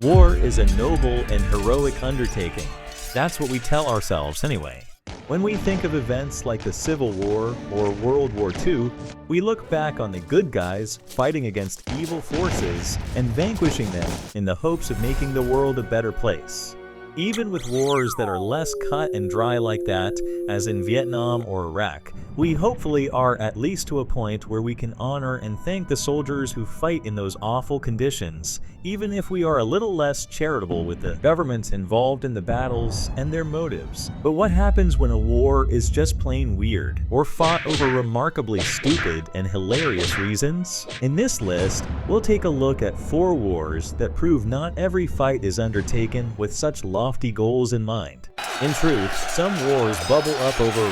War is a noble and heroic undertaking. That's what we tell ourselves anyway. When we think of events like the Civil War or World War II, we look back on the good guys fighting against evil forces and vanquishing them in the hopes of making the world a better place. Even with wars that are less cut and dry like that, as in Vietnam or Iraq, we hopefully are at least to a point where we can honor and thank the soldiers who fight in those awful conditions, even if we are a little less charitable with the governments involved in the battles and their motives. But what happens when a war is just plain weird, or fought over remarkably stupid and hilarious reasons? In this list, we'll take a look at 4 wars that prove not every fight is undertaken with such lofty goals in mind. In truth, some wars bubble up over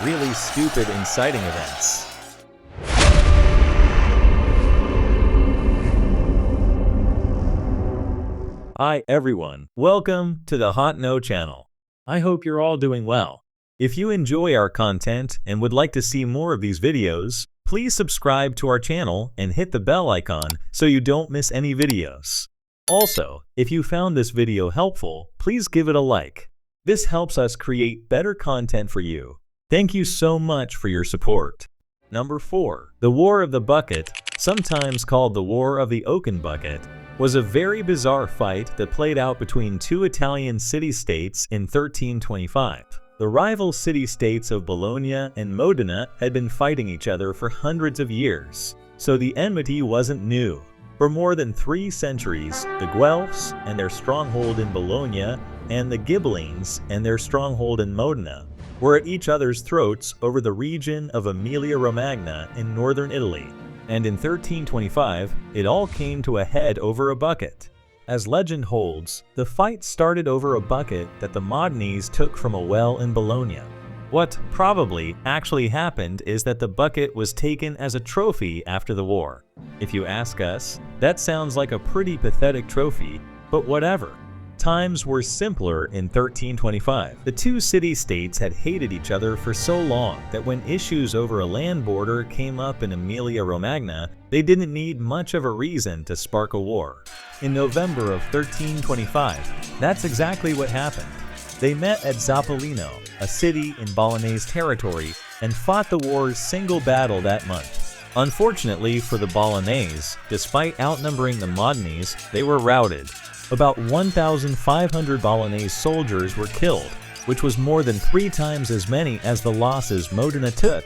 really stupid inciting events. Hi everyone, welcome to the Hot No channel. I hope you're all doing well. If you enjoy our content and would like to see more of these videos, please subscribe to our channel and hit the bell icon so you don't miss any videos. Also, if you found this video helpful, please give it a like. This helps us create better content for you. Thank you so much for your support. Number 4. The War of the Bucket, sometimes called the War of the Oaken Bucket, was a very bizarre fight that played out between 2 Italian city-states in 1325. The rival city-states of Bologna and Modena had been fighting each other for hundreds of years, so the enmity wasn't new. For more than 3 centuries, the Guelphs and their stronghold in Bologna and the Ghibellines and their stronghold in Modena were at each other's throats over the region of Emilia-Romagna in northern Italy. And in 1325, it all came to a head over a bucket. As legend holds, the fight started over a bucket that the Modenese took from a well in Bologna. What probably actually happened is that the bucket was taken as a trophy after the war. If you ask us, that sounds like a pretty pathetic trophy, but whatever. Times were simpler in 1325. The 2 city-states had hated each other for so long that when issues over a land border came up in Emilia-Romagna, they didn't need much of a reason to spark a war. In November of 1325, that's exactly what happened. They met at Zappolino, a city in Bolognese territory, and fought the war's single battle that month. Unfortunately for the Bolognese, despite outnumbering the Modenese, they were routed. About 1,500 Bolognese soldiers were killed, which was more than 3 times as many as the losses Modena took.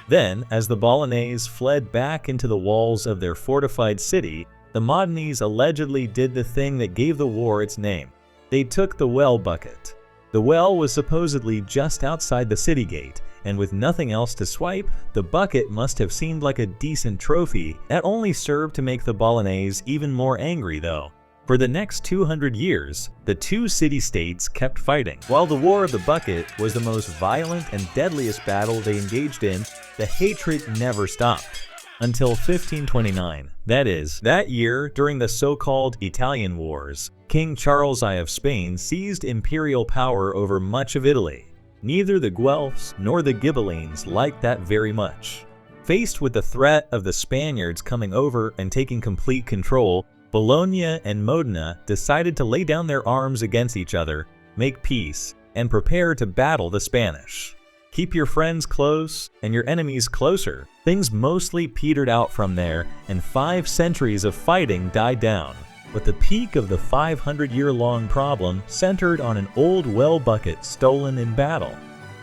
Then, as the Bolognese fled back into the walls of their fortified city, the Modenese allegedly did the thing that gave the war its name. They took the well bucket. The well was supposedly just outside the city gate, and with nothing else to swipe, the bucket must have seemed like a decent trophy that only served to make the Bolognese even more angry though. For the next 200 years, the 2 city-states kept fighting. While the War of the Bucket was the most violent and deadliest battle they engaged in, the hatred never stopped. Until 1529, that is, that year during the so-called Italian Wars, King Charles I of Spain seized imperial power over much of Italy. Neither the Guelphs nor the Ghibellines liked that very much. Faced with the threat of the Spaniards coming over and taking complete control, Bologna and Modena decided to lay down their arms against each other, make peace, and prepare to battle the Spanish. Keep your friends close and your enemies closer. Things mostly petered out from there, and 5 centuries of fighting died down. But the peak of the 500-year-long problem centered on an old well bucket stolen in battle.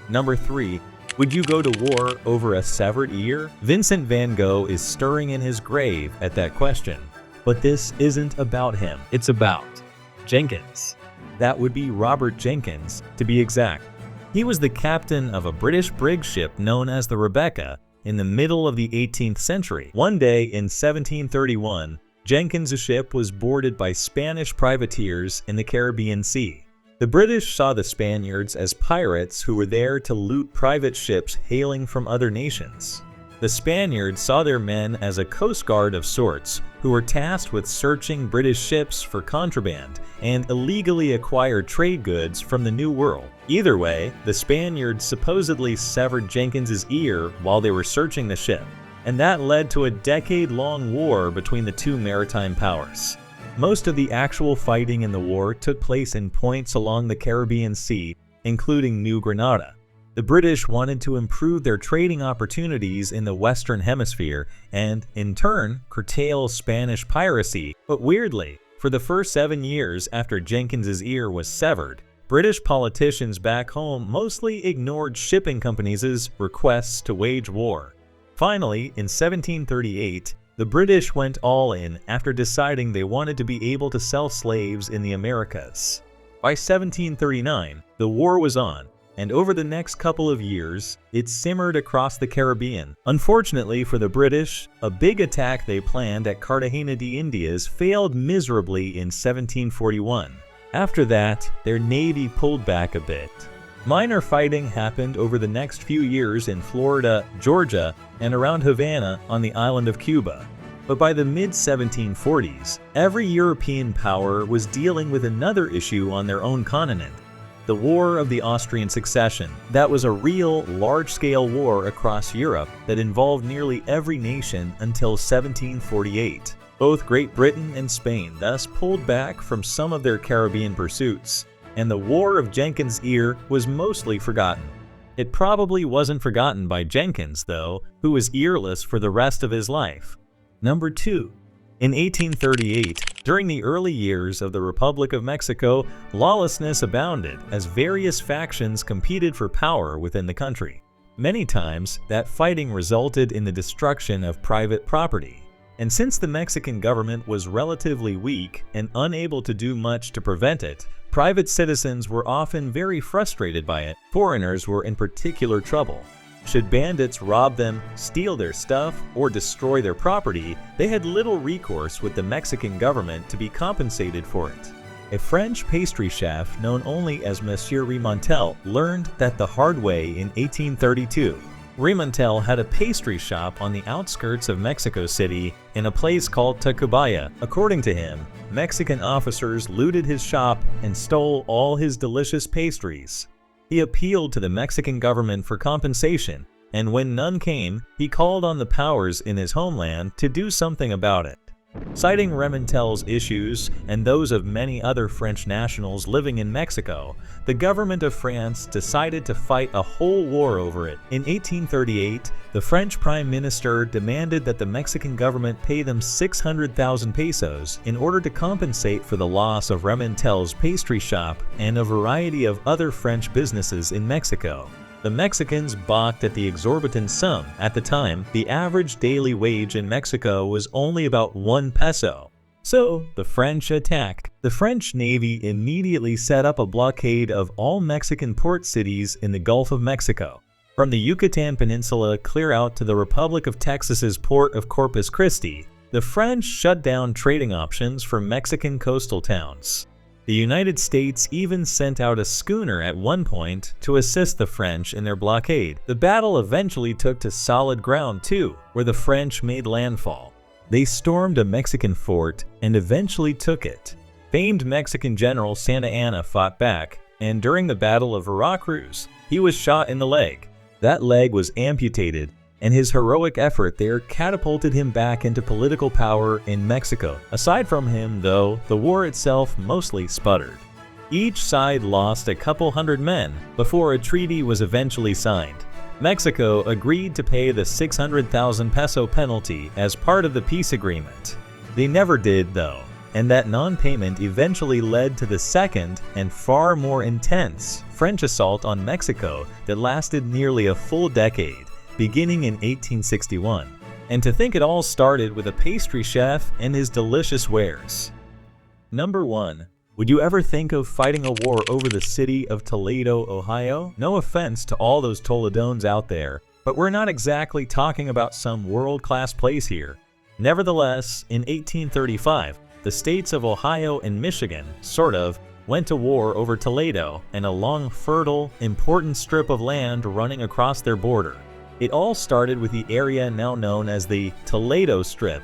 Number 3. Would you go to war over a severed ear? Vincent van Gogh is stirring in his grave at that question. But this isn't about him. It's about Jenkins. That would be Robert Jenkins, to be exact. He was the captain of a British brig ship known as the Rebecca in the middle of the 18th century. One day in 1731, Jenkins' ship was boarded by Spanish privateers in the Caribbean Sea. The British saw the Spaniards as pirates who were there to loot private ships hailing from other nations. The Spaniards saw their men as a coast guard of sorts who were tasked with searching British ships for contraband and illegally acquired trade goods from the New World. Either way, the Spaniards supposedly severed Jenkins' ear while they were searching the ship, and that led to a decade-long war between the 2 maritime powers. Most of the actual fighting in the war took place in points along the Caribbean Sea, including New Granada. The British wanted to improve their trading opportunities in the Western Hemisphere and, in turn, curtail Spanish piracy. But weirdly, for the first 7 years after Jenkins's ear was severed, British politicians back home mostly ignored shipping companies' requests to wage war. Finally, in 1738, the British went all in after deciding they wanted to be able to sell slaves in the Americas. By 1739, the war was on, and over the next couple of years, it simmered across the Caribbean. Unfortunately for the British, a big attack they planned at Cartagena de Indias failed miserably in 1741. After that, their navy pulled back a bit. Minor fighting happened over the next few years in Florida, Georgia, and around Havana on the island of Cuba. But by the mid-1740s, every European power was dealing with another issue on their own continent: the War of the Austrian Succession. That was a real, large-scale war across Europe that involved nearly every nation until 1748. Both Great Britain and Spain thus pulled back from some of their Caribbean pursuits, and the War of Jenkins' Ear was mostly forgotten. It probably wasn't forgotten by Jenkins, though, who was earless for the rest of his life. Number 2. In 1838, during the early years of the Republic of Mexico, lawlessness abounded as various factions competed for power within the country. Many times, that fighting resulted in the destruction of private property. And since the Mexican government was relatively weak and unable to do much to prevent it, private citizens were often very frustrated by it. Foreigners were in particular trouble. Should bandits rob them, steal their stuff, or destroy their property, they had little recourse with the Mexican government to be compensated for it. A French pastry chef known only as Monsieur Remontel learned that the hard way in 1832. Remontel had a pastry shop on the outskirts of Mexico City in a place called Tacubaya. According to him, Mexican officers looted his shop and stole all his delicious pastries. He appealed to the Mexican government for compensation, and when none came, he called on the powers in his homeland to do something about it. Citing Remontel's issues and those of many other French nationals living in Mexico, the government of France decided to fight a whole war over it. In 1838, the French Prime Minister demanded that the Mexican government pay them 600,000 pesos in order to compensate for the loss of Remontel's pastry shop and a variety of other French businesses in Mexico. The Mexicans balked at the exorbitant sum. At the time, the average daily wage in Mexico was only about 1 peso. So, the French attacked. The French Navy immediately set up a blockade of all Mexican port cities in the Gulf of Mexico. From the Yucatan Peninsula clear out to the Republic of Texas's port of Corpus Christi, the French shut down trading options for Mexican coastal towns. The United States even sent out a schooner at one point to assist the French in their blockade. The battle eventually took to solid ground too, where the French made landfall. They stormed a Mexican fort and eventually took it. Famed Mexican General Santa Anna fought back, and during the Battle of Veracruz, he was shot in the leg. That leg was amputated, and his heroic effort there catapulted him back into political power in Mexico. Aside from him, though, the war itself mostly sputtered. Each side lost a couple hundred men before a treaty was eventually signed. Mexico agreed to pay the 600,000 peso penalty as part of the peace agreement. They never did, though, and that non-payment eventually led to the second and far more intense French assault on Mexico that lasted nearly a full decade, beginning in 1861. And to think it all started with a pastry chef and his delicious wares. Number 1. Would you ever think of fighting a war over the city of Toledo, Ohio? No offense to all those Toledoans out there, but we're not exactly talking about some world-class place here. Nevertheless, in 1835, the states of Ohio and Michigan, went to war over Toledo and a long, fertile, important strip of land running across their border. It all started with the area now known as the Toledo Strip.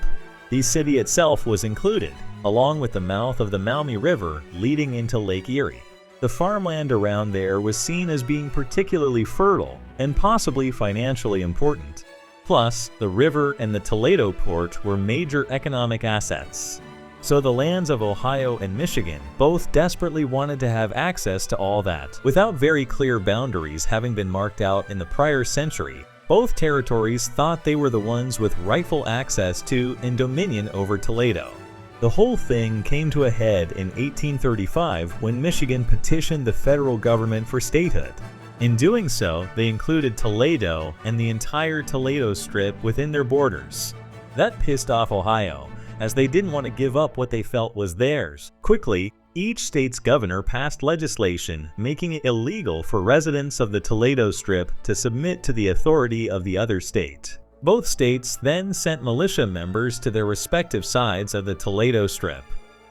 The city itself was included, along with the mouth of the Maumee River leading into Lake Erie. The farmland around there was seen as being particularly fertile and possibly financially important. Plus, the river and the Toledo port were major economic assets. So the lands of Ohio and Michigan both desperately wanted to have access to all that. Without very clear boundaries having been marked out in the prior century, both territories thought they were the ones with rightful access to and dominion over Toledo. The whole thing came to a head in 1835 when Michigan petitioned the federal government for statehood. In doing so, they included Toledo and the entire Toledo Strip within their borders. That pissed off Ohio, as they didn't want to give up what they felt was theirs. Quickly, each state's governor passed legislation making it illegal for residents of the Toledo Strip to submit to the authority of the other state. Both states then sent militia members to their respective sides of the Toledo Strip.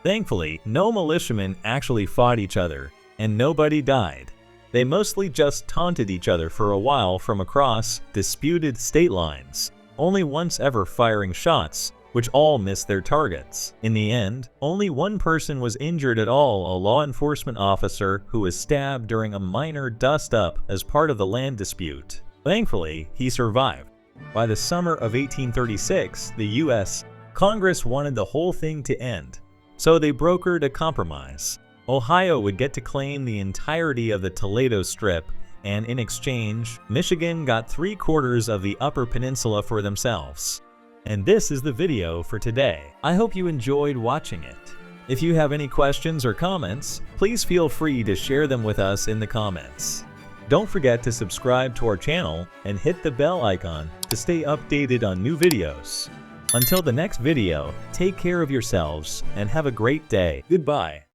Thankfully, no militiamen actually fought each other, and nobody died. They mostly just taunted each other for a while from across disputed state lines, only once ever firing shots, which all missed their targets. In the end, only one person was injured at all, a law enforcement officer who was stabbed during a minor dust-up as part of the land dispute. Thankfully, he survived. By the summer of 1836, the U.S. Congress wanted the whole thing to end, so they brokered a compromise. Ohio would get to claim the entirety of the Toledo Strip, and in exchange, Michigan got 3/4 of the Upper Peninsula for themselves. And this is the video for today. I hope you enjoyed watching it. If you have any questions or comments, please feel free to share them with us in the comments. Don't forget to subscribe to our channel and hit the bell icon to stay updated on new videos. Until the next video, take care of yourselves and have a great day. Goodbye.